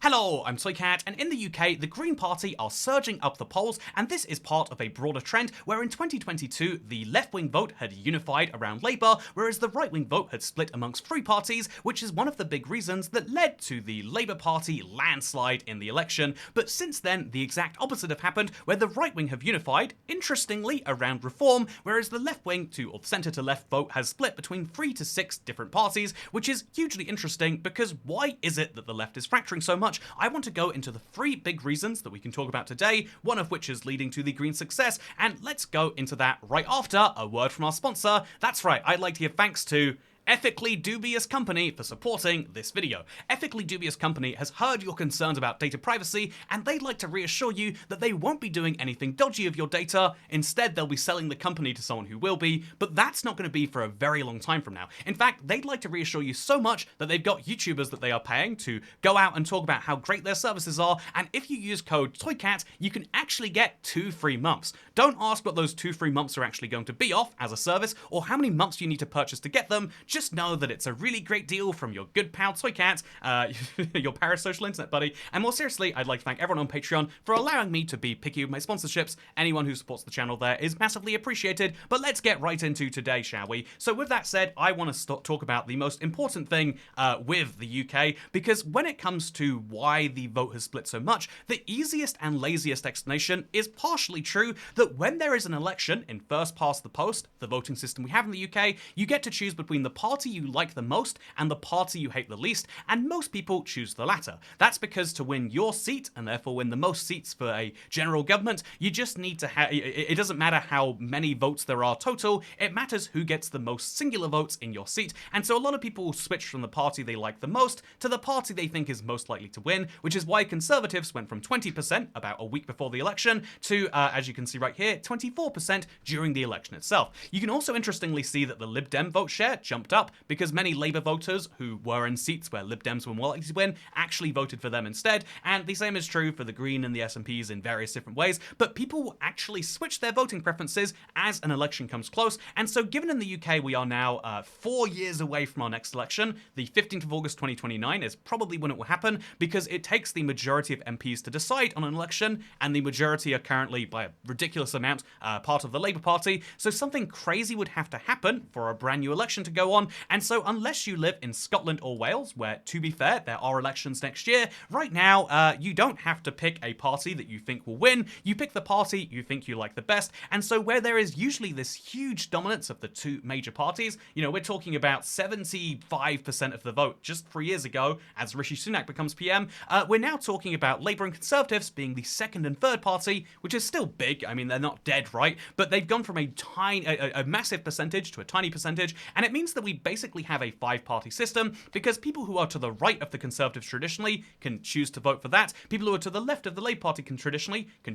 Hello, I'm Toycat, and in the UK, the Green Party are surging up the polls, and this is part of a broader trend where in 2022, the left-wing vote had unified around Labour, whereas the right-wing vote had split amongst three parties, which is one of the big reasons that led to the Labour Party landslide in the election. But since then, the exact opposite have happened, where the right-wing have unified, interestingly, around reform, whereas the left-wing or centre-to-left vote has split between 3 to 6 different parties, which is hugely interesting because why is it that the left is fracturing so much? I want to go into the 3 big reasons that we can talk about today, one of which is leading to the Green success, and let's go into that right after a word from our sponsor. That's right, I'd like to give thanks to Ethically Dubious Company for supporting this video. Ethically Dubious Company has heard your concerns about data privacy, and they'd like to reassure you that they won't be doing anything dodgy of your data. Instead, they'll be selling the company to someone who will be, but that's not going to be for a very long time from now. In fact, they'd like to reassure you so much that they've got YouTubers that they are paying to go out and talk about how great their services are, and if you use code TOYCAT, you can actually get 2 free months. Don't ask what those 2 free months are actually going to be off as a service, or how many months you need to purchase to get them. Just know that it's a really great deal from your good pal Toycat, your parasocial internet buddy. And more seriously, I'd like to thank everyone on Patreon for allowing me to be picky with my sponsorships. Anyone who supports the channel there is massively appreciated. But let's get right into today, shall we? So with that said, I want to talk about the most important thing with the UK, because when it comes to why the vote has split so much, the easiest and laziest explanation is partially true, that when there is an election in first past the post, the voting system we have in the UK, you get to choose between the party you like the most and the party you hate the least, and most people choose the latter. That's because to win your seat, and therefore win the most seats for a general government, you just need to have, it doesn't matter how many votes there are total, it matters who gets the most singular votes in your seat, and so a lot of people will switch from the party they like the most to the party they think is most likely to win, which is why Conservatives went from 20% about a week before the election to, as you can see right here, 24% during the election itself. You can also interestingly see that the Lib Dem vote share jumped up, because many Labour voters who were in seats where Lib Dems were more likely to win actually voted for them instead, and the same is true for the Green and the SNPs in various different ways, but people will actually switch their voting preferences as an election comes close, and so given in the UK we are now 4 years away from our next election, the 15th of August 2029 is probably when it will happen, because it takes the majority of MPs to decide on an election, and the majority are currently, by a ridiculous amount, part of the Labour Party, so something crazy would have to happen for a brand new election to go on, and so unless you live in Scotland or Wales, where, to be fair, there are elections next year, right now, you don't have to pick a party that you think will win, you pick the party you think you like the best, and so where there is usually this huge dominance of the 2 major parties, you know, we're talking about 75% of the vote just 3 years ago, as Rishi Sunak becomes PM, we're now talking about Labour and Conservatives being the 2nd and 3rd party, which is still big, I mean, they're not dead, right, but they've gone from a massive percentage to a tiny percentage, and it means that we basically have a 5-party system, because people who are to the right of the Conservatives traditionally can choose to vote for that, people who are to the left of the Labour Party can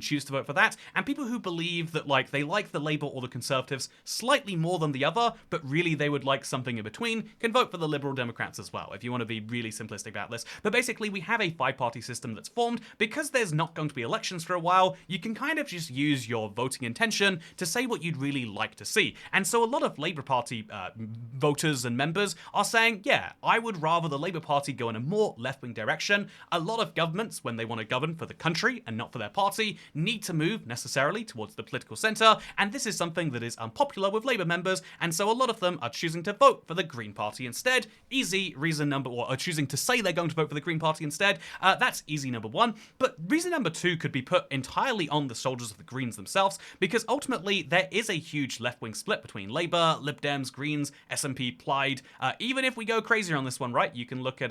choose to vote for that, and people who believe that they like the Labour or the Conservatives slightly more than the other, but really they would like something in between, can vote for the Liberal Democrats as well, if you want to be really simplistic about this. But basically we have a 5-party system that's formed, because there's not going to be elections for a while, you can kind of just use your voting intention to say what you'd really like to see, and so a lot of Labour Party voters and members are saying, yeah, I would rather the Labour Party go in a more left-wing direction. A lot of governments, when they want to govern for the country and not for their party, need to move necessarily towards the political centre, and this is something that is unpopular with Labour members, and so a lot of them are choosing to vote for the Green Party instead. Easy reason number, or are choosing to say they're going to vote for the Green Party instead. That's easy number 1, but reason number 2 could be put entirely on the shoulders of the Greens themselves, because ultimately there is a huge left-wing split between Labour, Lib Dems, Greens, SNP, Plaid. Even if we go crazier on this one, right, you can look at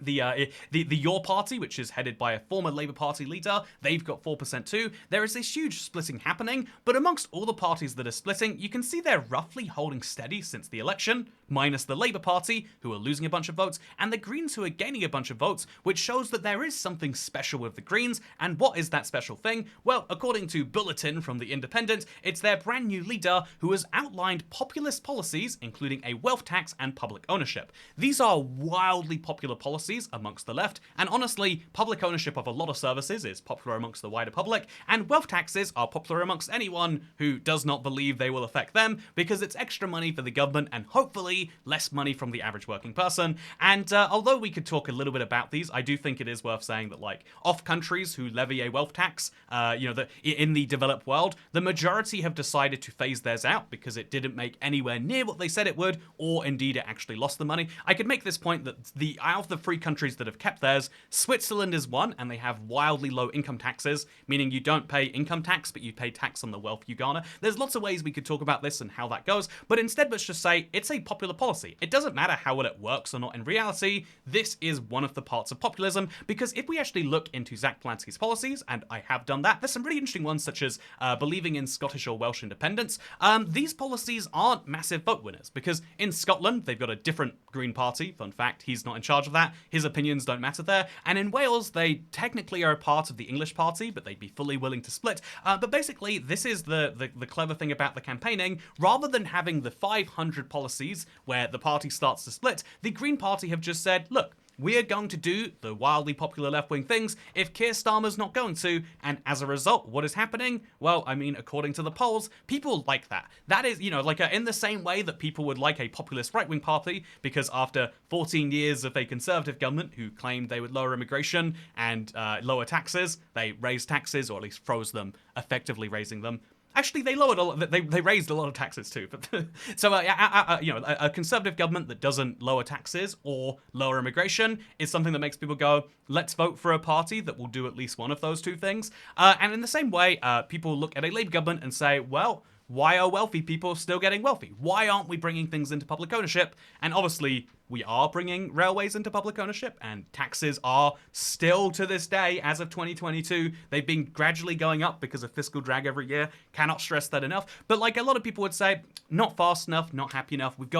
the Your Party, which is headed by a former Labour Party leader, they've got 4% too. There is this huge splitting happening, but amongst all the parties that are splitting, you can see they're roughly holding steady since the election, minus the Labour Party, who are losing a bunch of votes, and the Greens, who are gaining a bunch of votes, which shows that there is something special with the Greens. And what is that special thing? Well, according to Bulletin from The Independent, it's their brand new leader who has outlined populist policies, including a wealth tax and public ownership. These are wildly popular policies policies amongst the left, and honestly, public ownership of a lot of services is popular amongst the wider public, and wealth taxes are popular amongst anyone who does not believe they will affect them, because it's extra money for the government and hopefully less money from the average working person. And although we could talk a little bit about these, I do think it is worth saying that, like, of countries who levy a wealth tax, in the developed world, the majority have decided to phase theirs out because it didn't make anywhere near what they said it would, or indeed it actually lost the money. I could make this point that out of the 3 countries that have kept theirs, Switzerland is one, and they have wildly low income taxes, meaning you don't pay income tax, but you pay tax on the wealth you garner. There's lots of ways we could talk about this and how that goes, but instead let's just say it's a popular policy. It doesn't matter how well it works or not in reality, this is one of the parts of populism, because if we actually look into Zach Polanski's policies, and I have done that, there's some really interesting ones such as believing in Scottish or Welsh independence. These policies aren't massive vote winners, because in Scotland they've got a different Green Party. Fun fact, he's not in charge of that. His opinions don't matter there. And in Wales, they technically are a part of the English Party, but they'd be fully willing to split. But basically, this is the clever thing about the campaigning. Rather than having the 500 policies where the party starts to split, the Green Party have just said, look, we are going to do the wildly popular left-wing things if Keir Starmer's not going to, and as a result, what is happening? Well, I mean, according to the polls, people like that. That is, in the same way that people would like a populist right-wing party, because after 14 years of a Conservative government who claimed they would lower immigration and lower taxes, they raised taxes, or at least froze them, effectively raising them. Actually, they lowered a lot. They raised a lot of taxes too. But so, a Conservative government that doesn't lower taxes or lower immigration is something that makes people go, let's vote for a party that will do at least one of those 2 things. And in the same way, people look at a Labour government and say, well, why are wealthy people still getting wealthy? Why aren't we bringing things into public ownership? And obviously, we are bringing railways into public ownership, and taxes are still, to this day, as of 2022, they've been gradually going up because of fiscal drag every year. Cannot stress that enough. But like a lot of people would say, not fast enough, not happy enough. We've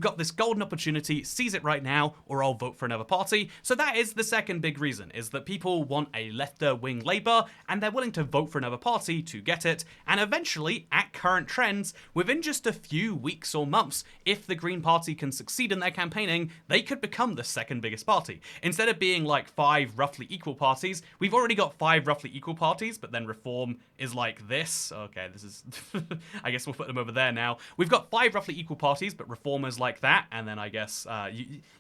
got this golden opportunity, seize it right now, or I'll vote for another party. So that is the second big reason, is that people want a left-wing Labour, and they're willing to vote for another party to get it. And eventually, at current trends, within just a few weeks or months, if the Green Party can succeed in their campaigning, they could become the second biggest party. Instead of being like 5 roughly equal parties, we've already got 5 roughly equal parties, but then Reform is like this. Okay, this is... I guess we'll put them over there now. We've got 5 roughly equal parties, but Reform is like that, and then I guess...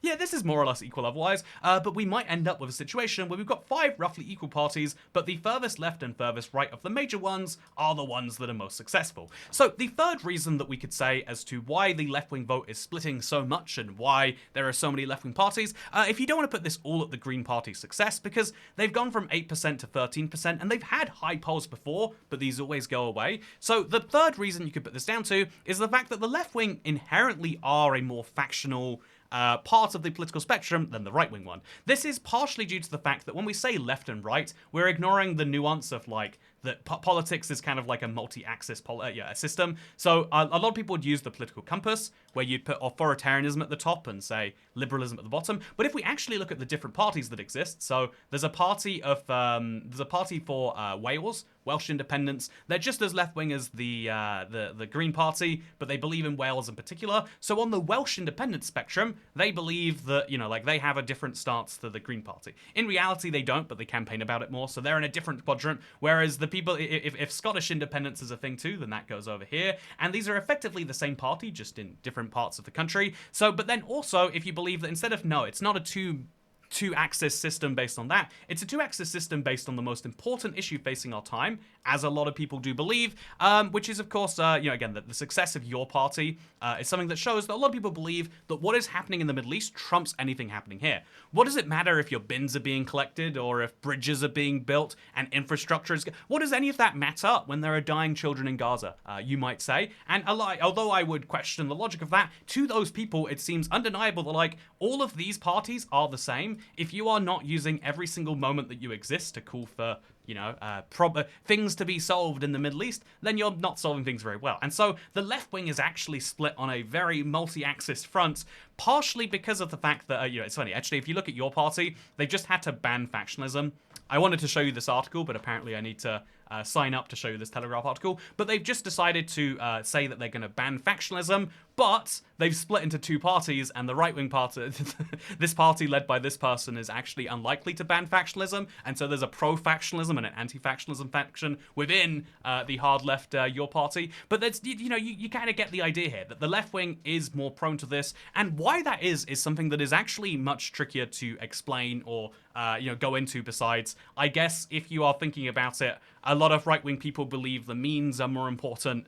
this is more or less equal otherwise, but we might end up with a situation where we've got 5 roughly equal parties, but the furthest left and furthest right of the major ones are the ones that are most successful. So the third reason that we could say as to why the left-wing vote is splitting so much and why there are so many left-wing parties, if you don't want to put this all at the Green Party's success, because they've gone from 8% to 13%, and they've had high polls before, but these always go away. So the third reason you could put this down to is the fact that the left-wing inherently are a more factional part of the political spectrum than the right-wing one. This is partially due to the fact that when we say left and right, we're ignoring the nuance of like that politics is kind of like a multi-axis system. So a lot of people would use the political compass, where you'd put authoritarianism at the top and say liberalism at the bottom. But if we actually look at the different parties that exist, so there's a party for Wales, Welsh independence. They're just as left-wing as the Green Party, but they believe in Wales in particular. So on the Welsh independence spectrum, they believe that, they have a different stance to the Green Party. In reality, they don't, but they campaign about it more. So they're in a different quadrant, whereas the people, if Scottish independence is a thing too, then that goes over here. And these are effectively the same party, just in different parts of the country. So, but then also, if you believe that instead of, no, it's not a two-axis system based on that. It's a two-axis system based on the most important issue facing our time, as a lot of people do believe, which is, of course, again, the success of your party is something that shows that a lot of people believe that what is happening in the Middle East trumps anything happening here. What does it matter if your bins are being collected or if bridges are being built and infrastructure is... What does any of that matter when there are dying children in Gaza, you might say? And although I would question the logic of that, to those people, it seems undeniable that, like, all of these parties are the same. If you are not using every single moment that you exist to call for, things to be solved in the Middle East, then you're not solving things very well. And so the left wing is actually split on a very multi-axis front, partially because of the fact that, it's funny, actually, if you look at your party, they just had to ban factionalism. I wanted to show you this article, but apparently I need to sign up to show you this Telegraph article, but they've just decided to say that they're going to ban factionalism, but they've split into two parties, and the right-wing party, this party led by this person, is actually unlikely to ban factionalism, and so there's a pro-factionalism and an anti-factionalism faction within the hard left, your party. But that's, you kind of get the idea here that the left wing is more prone to this, and why that is something that is actually much trickier to explain or go into. Besides, I guess if you are thinking about it, a lot of right-wing people believe the means are more important.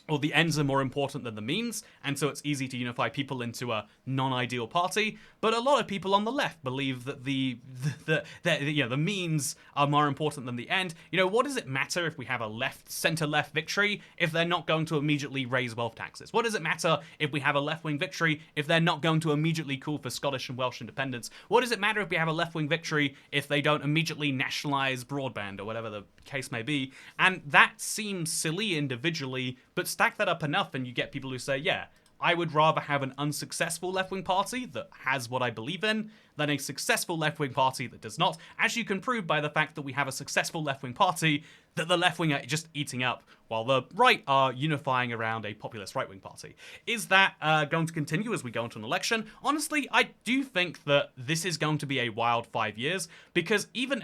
Or the ends are more important than the means, and so it's easy to unify people into a non-ideal party. But a lot of people on the left believe that the means are more important than the end. What does it matter if we have a center-left victory if they're not going to immediately raise wealth taxes? What does it matter if we have a left-wing victory if they're not going to immediately call for Scottish and Welsh independence? What does it matter if we have a left-wing victory if they don't immediately nationalize broadband or whatever the case may be? And that seems silly individually, but stack that up enough and you get people who say, yeah, I would rather have an unsuccessful left-wing party that has what I believe in than a successful left-wing party that does not, as you can prove by the fact that we have a successful left-wing party that the left-wing are just eating up, while the right are unifying around a populist right-wing party. Is that going to continue as we go into an election? Honestly, I do think that this is going to be a wild 5 years, because even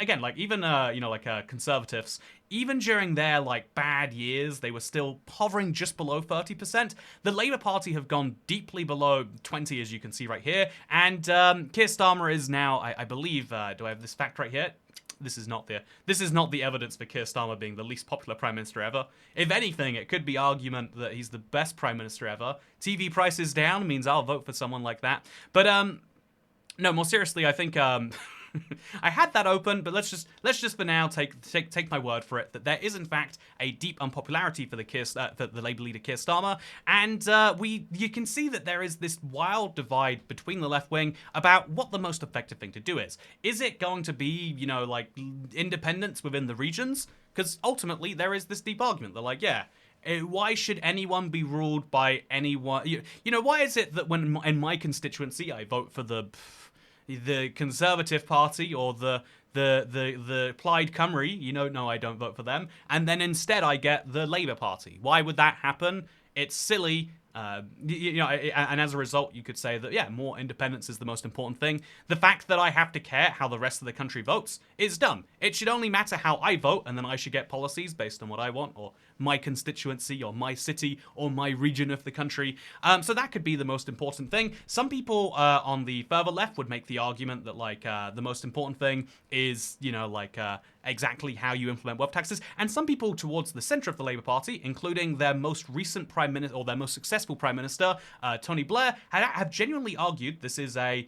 conservatives, even during their bad years, they were still hovering just below 30%. The Labour Party have gone deeply below 20, as you can see right here, and Keir Starmer is now, I believe, do I have this fact right here? This is not the evidence for Keir Starmer being the least popular Prime Minister ever. If anything, it could be argument that he's the best Prime Minister ever. TV prices down means I'll vote for someone like that. But no, more seriously, I think I had that open, but let's just for now take my word for it that there is in fact a deep unpopularity for the Labour leader Keir Starmer, and you can see that there is this wild divide between the left wing about what the most effective thing to do is. Is it going to be independence within the regions? Because ultimately there is this deep argument. They're like, yeah, why should anyone be ruled by anyone? Why is it that when in my constituency I vote for the Conservative Party or the Plaid Cymru, no, I don't vote for them, and then instead I get the Labour Party? Why would that happen? It's silly. And as a result, you could say that, yeah, more independence is the most important thing. The fact that I have to care how the rest of the country votes is dumb. It should only matter how I vote, and then I should get policies based on what I want, or my constituency, or my city, or my region of the country. So that could be the most important thing. Some people on the further left would make the argument that, the most important thing is, exactly how you implement wealth taxes. And some people towards the centre of the Labour Party, including their most recent Prime Minister, or their most successful Prime Minister, Tony Blair, have genuinely argued this is a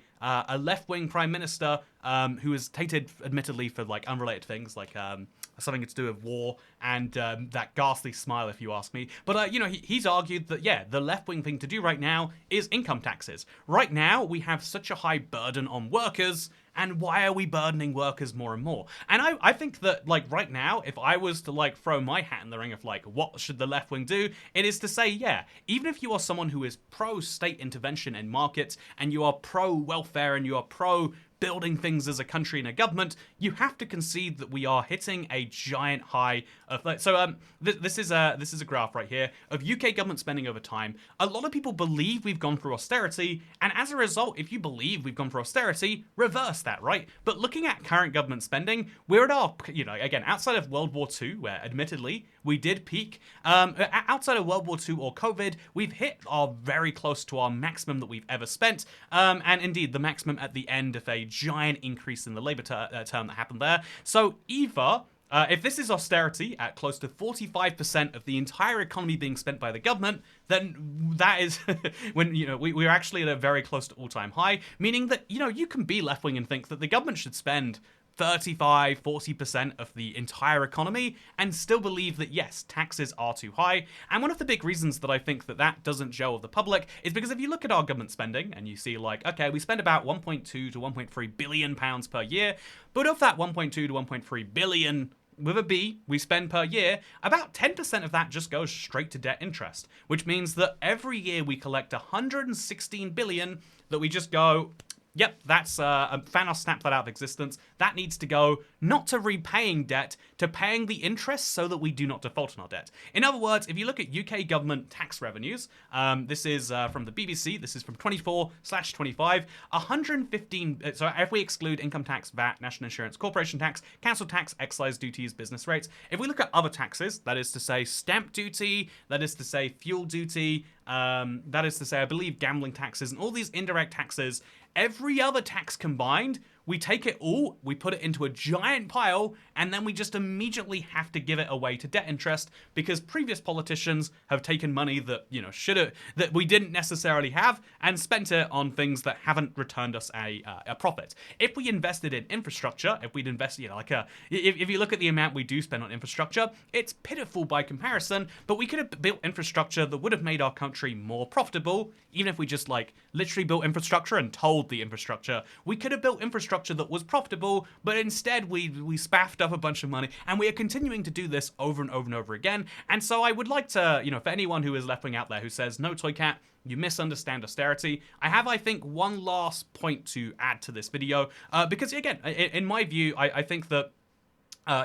left-wing Prime Minister who is tainted, admittedly, for unrelated things, something to do with war and that ghastly smile, if you ask me. But he's argued that, yeah, the left-wing thing to do right now is income taxes. Right now, we have such a high burden on workers, and why are we burdening workers more and more? And I think that, right now, if I was to, throw my hat in the ring of, what should the left wing do, it is to say, yeah, even if you are someone who is pro-state intervention in markets, and you are pro-welfare, and you are pro-building things as a country and a government, you have to concede that we are hitting a giant high of... This is a graph right here of UK government spending over time. A lot of people believe we've gone through austerity, and as a result, if you believe we've gone through austerity, reverse that, right? But looking at current government spending, we're at our, again, outside of World War II, where admittedly we did peak, outside of World War II or COVID, we've hit our very close to our maximum that we've ever spent, and indeed the maximum at the end of a giant increase in the Labour term that happened there. So either... if this is austerity at close to 45% of the entire economy being spent by the government, then that is when, we're actually at a very close to all-time high, meaning that, you can be left-wing and think that the government should spend 35, 40% of the entire economy and still believe that, yes, taxes are too high. And one of the big reasons that I think that doesn't gel with the public is because if you look at our government spending and you see okay, we spend about 1.2 to 1.3 billion pounds per year, but of that 1.2 to 1.3 billion with a B we spend per year, about 10% of that just goes straight to debt interest, which means that every year we collect 116 billion that we just go Yep, that's Thanos snapped that out of existence. That needs to go not to repaying debt, to paying the interest so that we do not default on our debt. In other words, if you look at UK government tax revenues, this is from the BBC, this is from 24/25, 115, so if we exclude income tax, VAT, national insurance, corporation tax, council tax, excise duties, business rates, if we look at other taxes, that is to say stamp duty, that is to say fuel duty, that is to say, I believe, gambling taxes and all these indirect taxes, every other tax combined, we take it all, we put it into a giant pile, and then we just immediately have to give it away to debt interest because previous politicians have taken money that, you know, that we didn't necessarily have and spent it on things that haven't returned us a profit. If we invested in infrastructure, if we'd invested, you know, if you look at the amount we do spend on infrastructure, it's pitiful by comparison, but we could have built infrastructure that would have made our country more profitable, even if we just, like, literally built infrastructure and told the infrastructure. We could have built infrastructure that was profitable, but instead we spaffed up a bunch of money, and we are continuing to do this over and over and over again. And so I would like to, you know, for anyone who is left wing out there who says, no, Toy Cat, you misunderstand austerity, I think, one last point to add to this video, because, again, in my view, I think that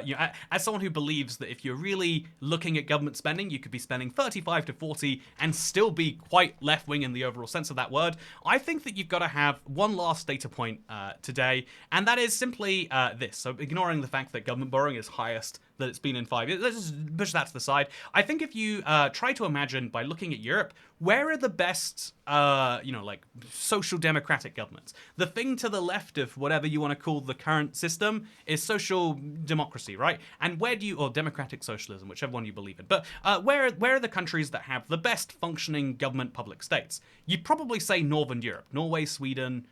you know, as someone who believes that if you're really looking at government spending, you could be spending 35 to 40 and still be quite left-wing in the overall sense of that word, I think that you've got to have one last data point today, and that is simply this. So ignoring the fact that government borrowing is highest that it's been in 5 years, let's just push that to the side. I think if you try to imagine, by looking at Europe, where are the best, you know, like, social democratic governments? The thing to the left of whatever you want to call the current system is social democracy, right? And where do you, or democratic socialism, whichever one you believe in. But where are the countries that have the best functioning government public states? You'd probably say Northern Europe, Norway, Sweden,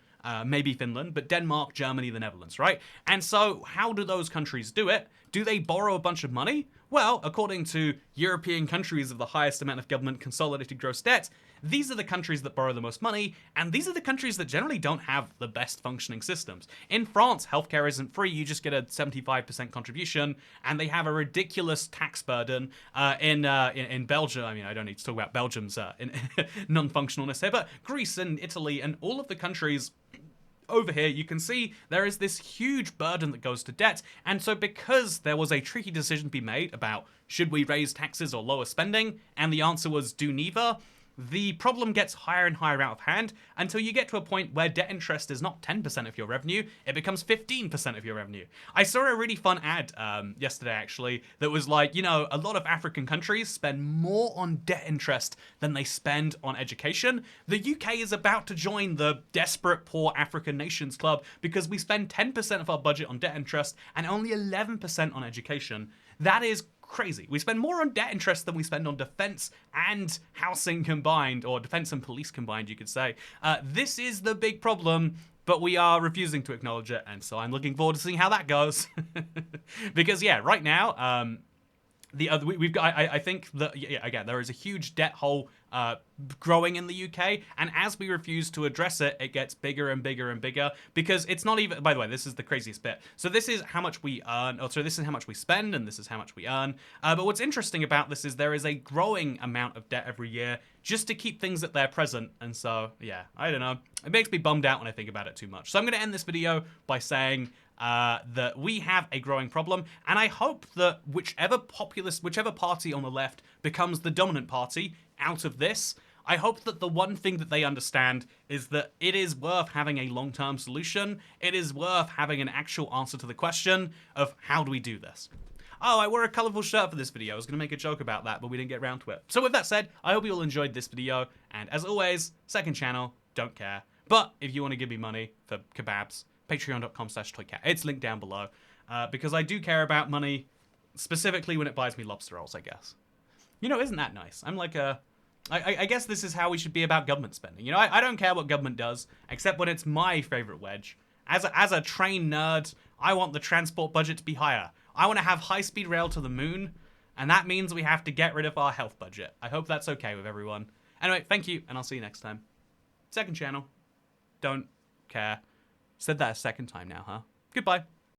maybe Finland, but Denmark, Germany, the Netherlands, right? And so how do those countries do it? Do they borrow a bunch of money? Well, according to European countries of the highest amount of government consolidated gross debt, these are the countries that borrow the most money, and these are the countries that generally don't have the best functioning systems. In France, healthcare isn't free, you just get a 75% contribution, and they have a ridiculous tax burden. In Belgium, I mean, I don't need to talk about Belgium's non-functionalness here, but Greece and Italy and all of the countries over here, you can see there is this huge burden that goes to debt, and so because there was a tricky decision to be made about should we raise taxes or lower spending, and the answer was do neither, the problem gets higher and higher out of hand until you get to a point where debt interest is not 10% of your revenue, it becomes 15% of your revenue. I saw a really fun ad yesterday, actually, that was like, you know, a lot of African countries spend more on debt interest than they spend on education. The UK is about to join the desperate poor African nations club because we spend 10% of our budget on debt interest and only 11% on education. That is crazy. We spend more on debt interest than we spend on defense and housing combined, or defense and police combined, you could say. This is the big problem, but we are refusing to acknowledge it, and so I'm looking forward to seeing how that goes. Because, yeah, right now, we've got, I think that, yeah, again, there is a huge debt hole growing in the UK, and as we refuse to address it, it gets bigger and bigger and bigger, because it's not even, by the way, this is the craziest bit. So this is how much we earn, or so this is how much we spend, and this is how much we earn. But what's interesting about this is there is a growing amount of debt every year just to keep things at their present, and so, yeah, I don't know. It makes me bummed out when I think about it too much. So I'm going to end this video by saying that we have a growing problem, and I hope that whichever party on the left becomes the dominant party out of this, I hope that the one thing that they understand is that it is worth having a long-term solution. It is worth having an actual answer to the question of how do we do this? Oh, I wore a colourful shirt for this video. I was going to make a joke about that, but we didn't get around to it. So with that said, I hope you all enjoyed this video, and as always, second channel, don't care. But if you want to give me money for kebabs, patreon.com/toycat. It's linked down below, because I do care about money, specifically when it buys me lobster rolls, I guess. You know, isn't that nice? I'm like I guess this is how we should be about government spending. You know, I don't care what government does, except when it's my favorite wedge. As a train nerd, I want the transport budget to be higher. I want to have high-speed rail to the moon, and that means we have to get rid of our health budget. I hope that's okay with everyone. Anyway, thank you, and I'll see you next time. Second channel. Don't care. Said that a second time now, huh? Goodbye.